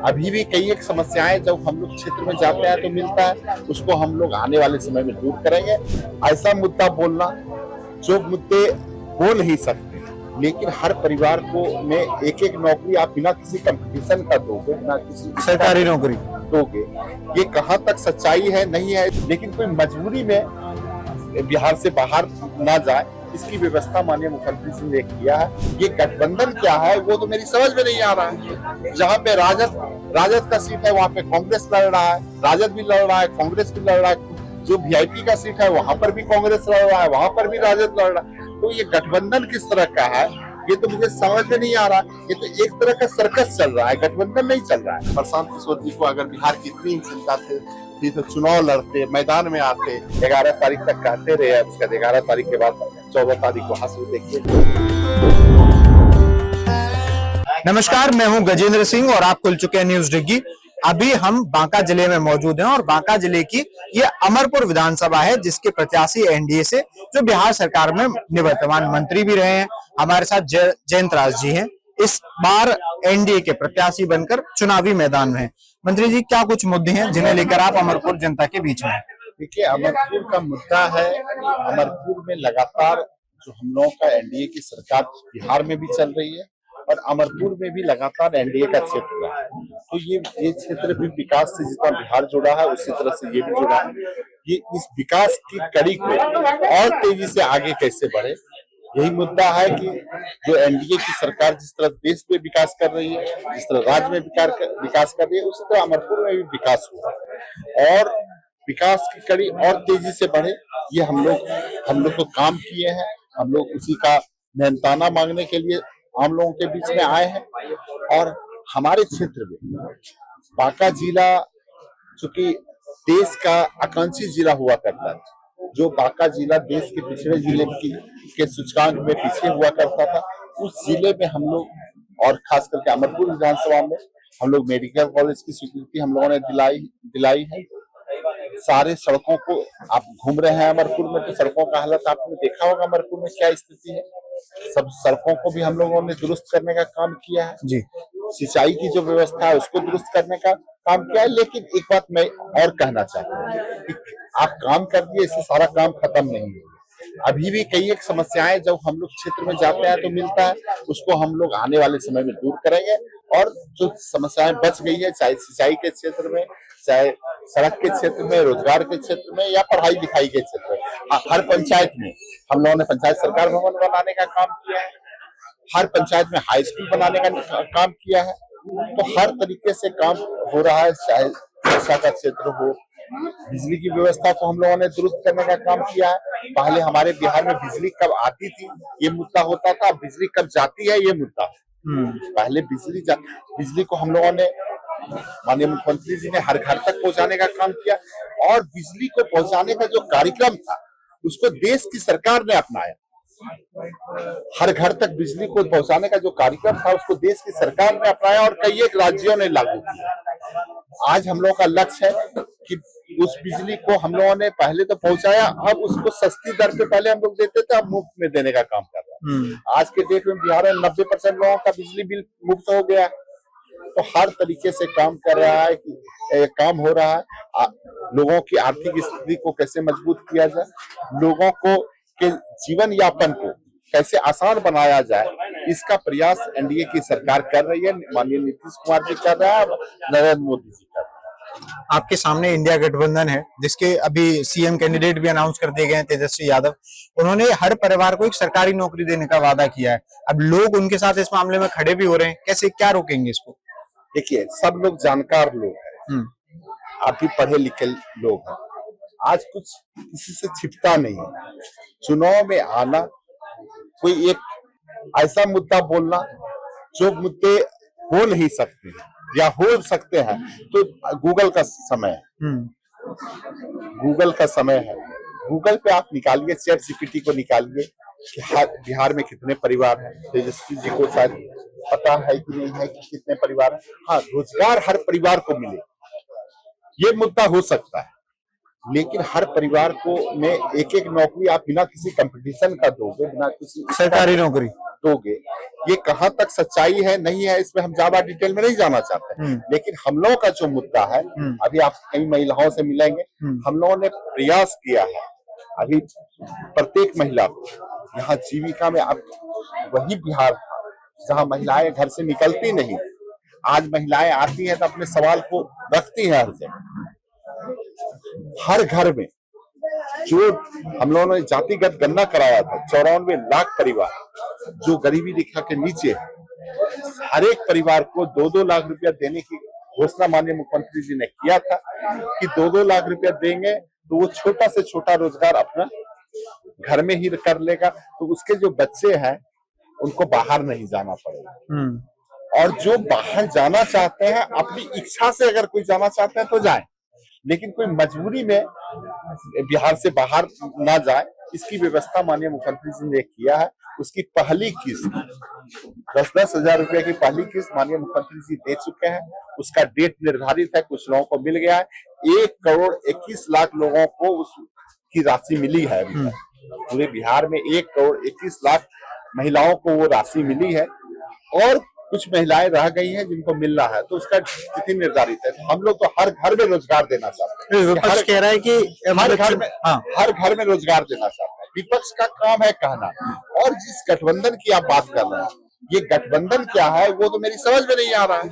अभी भी कई एक समस्याएं जब हम लोग क्षेत्र में जाते हैं तो मिलता है, उसको हम लोग आने वाले समय में दूर करेंगे। ऐसा मुद्दा बोलना जो मुद्दे हो नहीं सकते, लेकिन हर परिवार को में एक एक नौकरी आप बिना किसी कंपटीशन का दोगे, बिना किसी सरकारी नौकरी दोगे, ये कहाँ तक सच्चाई है नहीं है। लेकिन कोई मजबूरी में बिहार से बाहर ना जाए, इसकी व्यवस्था माननीय मुख्यमंत्री जी ने किया है। ये गठबंधन क्या है वो तो मेरी समझ में नहीं आ रहा है। जहाँ पे राजद का सीट है वहाँ पे कांग्रेस लड़ रहा है, राजद भी लड़ रहा है, कांग्रेस भी लड़ रहा है। जो वीआईपी का सीट है वहां पर भी कांग्रेस लड़ रहा है, वहां पर भी राजद लड़ रहा है। तो ये गठबंधन किस तरह का है ये तो मुझे समझ में नहीं आ रहा। ये तो एक तरह का सर्कस चल रहा है, गठबंधन नहीं चल रहा है। प्रशांत किशोर जी को अगर बिहार की इतनी चिंता थी तो चुनाव लड़ते, मैदान में आते, 11 तारीख तक कहते रहे। उसके 11 तारीख के बाद 14 तारीख को हासिल देखिए। नमस्कार, मैं हूं गजेंद्र सिंह और आप खुल चुके हैं न्यूज डिग्गी। अभी हम बांका जिले में मौजूद हैं और बांका जिले की ये अमरपुर विधानसभा है जिसके प्रत्याशी एनडीए से जो बिहार सरकार में निवर्तमान मंत्री भी रहे हैं, हमारे साथ जयंत राज जी हैं। इस बार एनडीए के प्रत्याशी बनकर चुनावी मैदान में हैं। मंत्री जी, क्या कुछ मुद्दे हैं जिन्हें लेकर आप अमरपुर जनता के बीच में हैं? देखिए, अमरपुर का मुद्दा है, अमरपुर में लगातार जो हम लोगों का एनडीए की सरकार बिहार में भी चल रही है और अमरपुर में भी लगातार एनडीए का क्षेत्र रहा है। तो ये क्षेत्र भी विकास से जितना बिहार जुड़ा है उसी तरह से ये भी जुड़ा है। ये इस विकास की कड़ी को और तेजी से आगे कैसे बढ़े, यही मुद्दा है कि जो एनडीए की सरकार जिस तरह देश में विकास कर रही है, जिस तरह राज्य में विकास कर रही है, उसी तरह अमरपुर में भी विकास हुआ और विकास की कड़ी और तेजी से बढ़े। ये हम लोग तो काम किए हैं। हम लोग उसी का मेहनताना मांगने के लिए आम लोगों के बीच में आए हैं। और हमारे क्षेत्र में बांका जिला चूंकि देश का आकांक्षी जिला हुआ करता था, जो बांका जिला देश के पिछड़े जिले के सूचकांक में पीछे हुआ करता था, उस जिले में हम लोग और खास करके अमरपुर विधानसभा में हम लोग मेडिकल कॉलेज की स्वीकृति हम लोगों ने दिलाई है। सारे सड़कों को आप घूम रहे हैं अमरपुर में तो सड़कों का हालत आपने देखा होगा अमरपुर में क्या स्थिति है। सब सड़कों को भी हम लोगों ने दुरुस्त करने का काम किया है जी। सिंचाई की जो व्यवस्था है उसको दुरुस्त करने का काम किया है। लेकिन एक बात मैं और कहना चाहता हूँ कि आप काम कर दिए, इससे सारा काम खत्म नहीं है। अभी भी कई एक समस्याएं जब हम लोग क्षेत्र में जाते हैं तो मिलता है, उसको हम लोग आने वाले समय में दूर करेंगे। और जो समस्याएं बच गई है, चाहे सिंचाई के क्षेत्र में, चाहे सड़क के क्षेत्र में, रोजगार के क्षेत्र में या पढ़ाई लिखाई के क्षेत्र में, हर पंचायत में हम लोगों ने पंचायत सरकार भवन बनाने का काम किया है, हर पंचायत में हाई स्कूल बनाने का काम किया है। तो हर तरीके से काम हो रहा है। चाहे शिक्षा का क्षेत्र हो, बिजली की व्यवस्था को हम लोगों ने दुरुस्त करने का काम किया है। पहले हमारे बिहार में बिजली कब आती थी ये मुद्दा होता था, बिजली कब जाती है ये मुद्दा। पहले बिजली को हम लोगों ने माननीय मुख्यमंत्री जी ने हर घर तक पहुंचाने का काम किया और बिजली को पहुंचाने का जो कार्यक्रम था उसको देश की सरकार ने अपनाया। हर घर तक बिजली को पहुंचाने का जो कार्यक्रम था उसको देश की सरकार ने अपनाया और कई एक राज्यों ने लागू किया। आज हम लोगों का लक्ष्य है कि उस बिजली को हम लोगों ने पहले तो पहुंचाया, अब उसको सस्ती दर पे पहले हम लोग देते थे, अब मुफ्त में देने का काम कर रहे हैं। आज के डेट में बिहार में 90% लोगों का बिजली बिल मुफ्त हो गया। तो हर तरीके से काम कर रहा है कि काम हो रहा है। लोगों की आर्थिक स्थिति को कैसे मजबूत किया जाए, लोगों को के जीवन यापन को कैसे आसान बनाया जाए, इसका प्रयास एनडीए की सरकार कर रही है। माननीय नीतीश कुमार जी कर रहा है, नरेंद्र मोदी जी कर रहे हैं। आपके सामने इंडिया गठबंधन है जिसके अभी सीएम कैंडिडेट भी अनाउंस कर दिए गए हैं, तेजस्वी यादव। उन्होंने हर परिवार को एक सरकारी नौकरी देने का वादा किया है। अब लोग उनके साथ इस मामले में खड़े भी हो रहे हैं, कैसे क्या रोकेंगे इसको? देखिए, सब लोग जानकार लोग हैं, आप भी पढ़े लिखे लोग हैं। आज कुछ किसी से छिपता नहीं है। चुनाव में आना, कोई एक ऐसा मुद्दा बोलना जो मुद्दे हो नहीं सकते या हो सकते हैं, तो गूगल का समय है। गूगल का समय है। गूगल पे आप निकालिए, चैट जीपीटी को निकालिए कि बिहार में कितने परिवार हैं। तेजस्वी जी को शायद पता है कि नहीं है कि कितने परिवार हैं। हाँ, रोजगार हर परिवार को मिले ये मुद्दा हो सकता है, लेकिन हर परिवार को में एक एक नौकरी आप बिना किसी कंपटीशन का दोगे, बिना किसी सरकारी नौकरी दोगे, ये कहाँ तक सच्चाई है नहीं है इसमें हम ज्यादा डिटेल में नहीं जाना चाहते हैं। लेकिन हम लोगों का जो मुद्दा है, अभी आप कई महिलाओं से मिलेंगे, हम लोगों ने प्रयास किया है अभी प्रत्येक महिला को यहाँ जीविका में। अब वही बिहार था जहाँ महिलाएं घर से निकलती नहीं, आज महिलाएं आती हैं तो अपने सवाल को रखती हैं हर जगह। हर घर में जो हम लोगों ने जातिगत गणना कराया था, 94 लाख परिवार जो गरीबी रेखा के नीचे है, हर एक परिवार को 2-2 लाख रुपया देने की घोषणा माननीय मुख्यमंत्री जी ने किया था कि 2-2 लाख रुपया देंगे तो वो छोटा से छोटा रोजगार अपना घर में ही कर लेगा, तो उसके जो बच्चे हैं उनको बाहर नहीं जाना पड़ेगा। और जो बाहर जाना चाहते हैं अपनी इच्छा से अगर कोई जाना चाहते हैं तो जाए, लेकिन कोई मजबूरी में बिहार से बाहर ना जाए, इसकी व्यवस्था माननीय मुख्यमंत्री जी ने किया है। उसकी पहली किस्त 10-10 हजार रुपए की पहली किस्त माननीय मुख्यमंत्री जी दे चुके हैं। उसका डेट निर्धारित है, कुछ लोगों को मिल गया है। 1,21,00,000 लोगों को उसकी राशि मिली है। पूरे बिहार में 1,21,00,000 महिलाओं को वो राशि मिली है और कुछ महिलाएं रह गई हैं जिनको मिलना है, तो उसका तिथि निर्धारित है। हम लोग तो हर घर में रोजगार देना चाहते हैं। विपक्ष कह रहा है कि हर घर में रोजगार देना चाहते हैं। विपक्ष का काम है कहना। और जिस गठबंधन की आप बात कर रहे हैं, ये गठबंधन क्या है वो तो मेरी समझ में नहीं आ रहा है।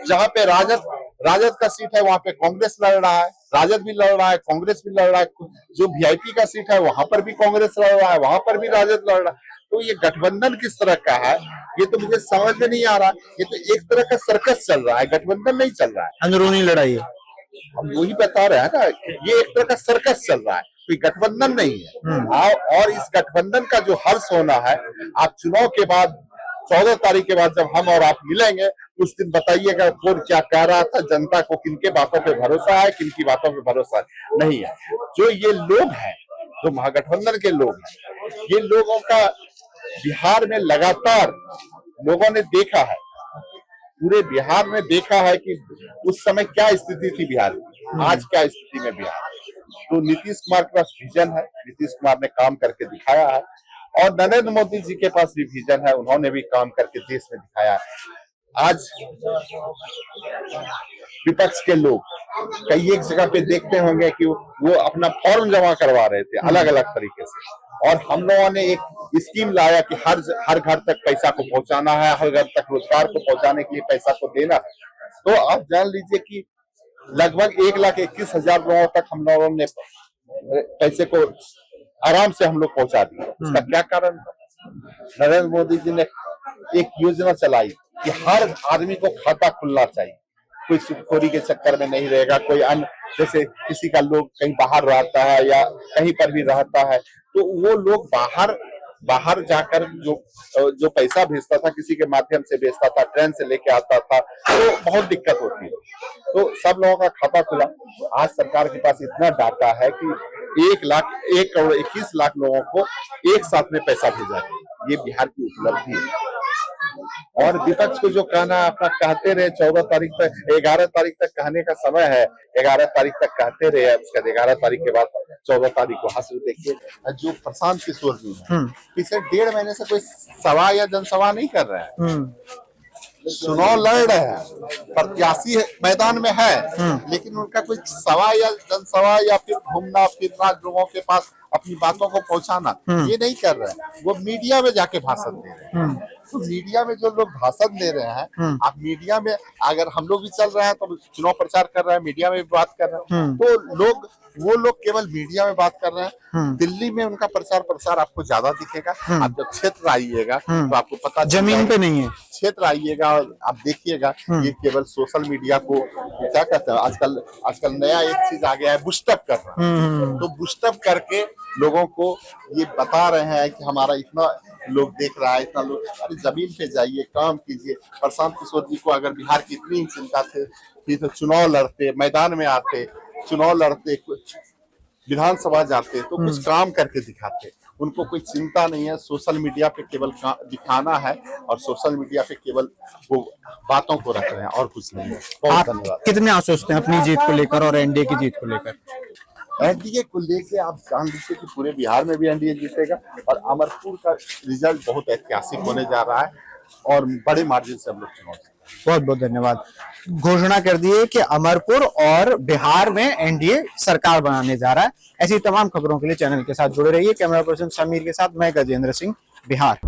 जहाँ पे राजद का सीट है वहां पे कांग्रेस लड़ रहा है, राजद भी लड़ रहा है, कांग्रेस भी लड़ रहा है। जो वीआईपी का सीट है वहां पर भी कांग्रेस लड़ रहा है, वहां पर भी राजद लड़ रहा है। तो ये गठबंधन किस तरह का है ये तो मुझे समझ में नहीं आ रहा। ये तो एक तरह का सर्कस चल रहा है, गठबंधन नहीं चल रहा है, अंदरूनी लड़ाई है। हम वही बता रहे हैं ना, ये एक तरह का सर्कस चल रहा है, कोई गठबंधन नहीं है। और इस गठबंधन का जो हर्ष होना है, आप चुनाव के बाद 14 तारीख के बाद जब हम और आप मिलेंगे उस दिन बताइएगा कौन क्या कह रहा था, जनता को किनके बातों पे भरोसा है, किनकी बातों पे भरोसा नहीं है। जो ये लोग हैं, जो महागठबंधन के लोग हैं, ये लोगों का बिहार में लगातार लोगों ने देखा है, पूरे बिहार में देखा है कि उस समय क्या स्थिति थी बिहार की, आज क्या स्थिति में बिहार। तो नीतीश कुमार के पास विजन है, नीतीश कुमार ने काम करके दिखाया है, और नरेंद्र मोदी जी के पास भी विजन है, उन्होंने भी काम करके देश में दिखाया है। आज विपक्ष के लोग कई एक जगह पे देखते होंगे कि वो अपना फॉर्म जमा करवा रहे थे अलग अलग तरीके से, और हम लोगों ने एक स्कीम लाया कि हर घर तक पैसा को पहुंचाना है, हर घर तक रोजगार को पहुंचाने के लिए पैसा को देना है। तो आप जान लीजिए कि लगभग 1,21,000 लोगों तक हम लोगों ने पैसे को आराम से हम लोग पहुंचा दिया। उसका क्या कारण था? नरेंद्र मोदी जी ने एक योजना चलाई कि हर आदमी को खाता खुलना चाहिए, कोई सुखखोरी के चक्कर में नहीं रहेगा। कोई अन्य जैसे किसी का लोग कहीं बाहर रहता है या कहीं पर भी रहता है, तो वो लोग बाहर जाकर जो पैसा भेजता था, किसी के माध्यम से भेजता था, ट्रेन से लेके आता था, तो बहुत दिक्कत होती है। तो सब लोगों का खाता खुला। आज सरकार के पास इतना डाटा है कि 1,21,00,000 लोगों को एक साथ में पैसा भेजा गया। ये बिहार की उपलब्धि है। और विपक्ष को जो कहना अपना कहते रहे, 14 तारीख तक 11 तारीख तक कहने का समय है, 11 तारीख तक कहते रहे, उसके 11 तारीख के बाद 14 तारीख को हासिल। देखिए जो प्रशांत किशोर जी है, पिछले 1.5 महीने से कोई सभा या जनसभा नहीं कर रहे हैं, चुनाव लड़ रहे हैं, प्रत्याशी मैदान में है, लेकिन उनका कोई सभा या जनसभा या फिर घूमना फिरना, लोगों के पास अपनी बातों को पहुंचाना, ये नहीं कर रहे हैं। वो मीडिया में जाके भाषण दे रहे हैं। तो मीडिया में जो लोग भाषण दे रहे हैं, आप मीडिया में अगर हम लोग भी चल रहे हैं तो चुनाव प्रचार कर रहे हैं, मीडिया में भी बात कर रहे हैं, तो वो लोग केवल मीडिया में बात कर रहे हैं। दिल्ली में उनका प्रसार आपको ज्यादा दिखेगा। आप जब क्षेत्र आइएगा तो आपको पता, जमीन पे नहीं है, क्षेत्र आइएगा आप देखिएगा, ये केवल सोशल मीडिया को क्या कहते हैं, आजकल नया एक चीज आ गया है, बूस्टअप करना। तो बूस्टअप करके लोगों को ये बता रहे हैं कि हमारा इतना लोग देख रहा है, इतना लोग। अरे जमीन पे जाइए, काम कीजिए। प्रशांत किशोर जी को अगर बिहार की इतनी चिंता थी तो चुनाव लड़ते, मैदान में आते, चुनाव लड़ते, विधानसभा जाते, तो कुछ काम करके दिखाते। उनको कोई चिंता नहीं है, सोशल मीडिया पे केवल दिखाना है, और सोशल मीडिया पे केवल वो बातों को रख रहे हैं और कुछ नहीं है। बहुत धन्यवाद। कितने आश्वस्त हैं अपनी जीत को लेकर और एनडीए की जीत को लेकर? एनडीए को लेके आप जान लीजिए कि पूरे बिहार में भी एनडीए जीतेगा और अमरपुर का रिजल्ट बहुत ऐतिहासिक होने जा रहा है और बड़े मार्जिन से हम लोग चुनाव जीतेंगे। बहुत बहुत धन्यवाद। घोषणा कर दी है कि अमरपुर और बिहार में एनडीए सरकार बनाने जा रहा है। ऐसी तमाम खबरों के लिए चैनल के साथ जुड़े रहिए। कैमरा पर्सन समीर के साथ मैं गजेंद्र सिंह, बिहार।